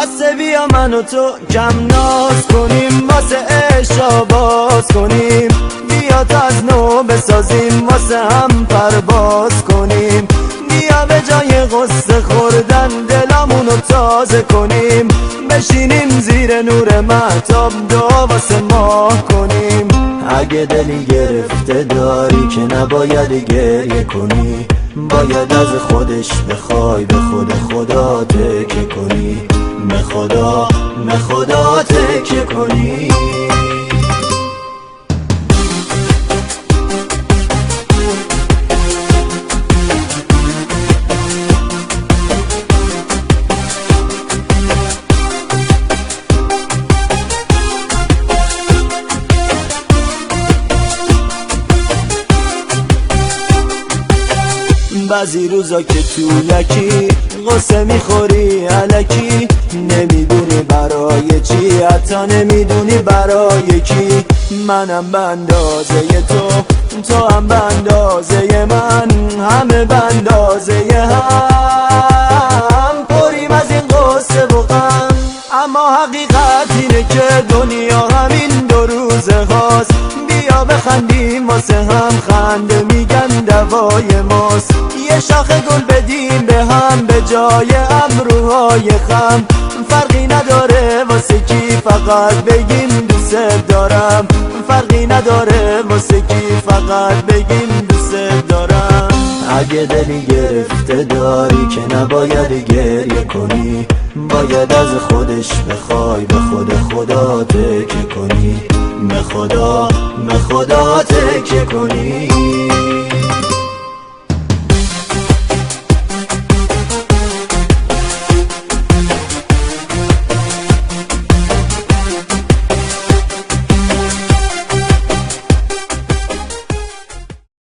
بسه بیا من و تو کم ناز کنیم، واسه عشق باز کنیم. بیا تا از نو بسازیم، واسه هم پرواز کنیم. بیا به جای غصه خوردن دلامونو تازه کنیم. بشینیم زیر نور مهتاب دعا واسه ماه کنیم. اگه دلی گرفته داری که نباید گریه کنی، باید از خودش بخوای به خود خدا تکیه کنی. به خدا تکیه کنی. بعضی روزا که تو یکی غصه میخوری الکی، نمیدونی برای چی، حتی نمیدونی برای کی. منم به اندازه تو هم به اندازه من، همه به اندازه هم پریم از این غصه و غم. اما حقیقت اینه که دنیا همین دو روزه هاست. بیا بخندیم واسه هم، خنده میگن دوای ماست. یه شاخه گل بدیم به هم به جای ابروهای خم. فرقی نداره واسه کی، فقط بگیم دوست دارم. فرقی نداره واسه کی، فقط بگیم دوست دارم. اگه دلی گرفته داری که نباید گریه کنی، باید از خودش بخوای به خود خدا تکیه کنی. به خدا تکیه کنی.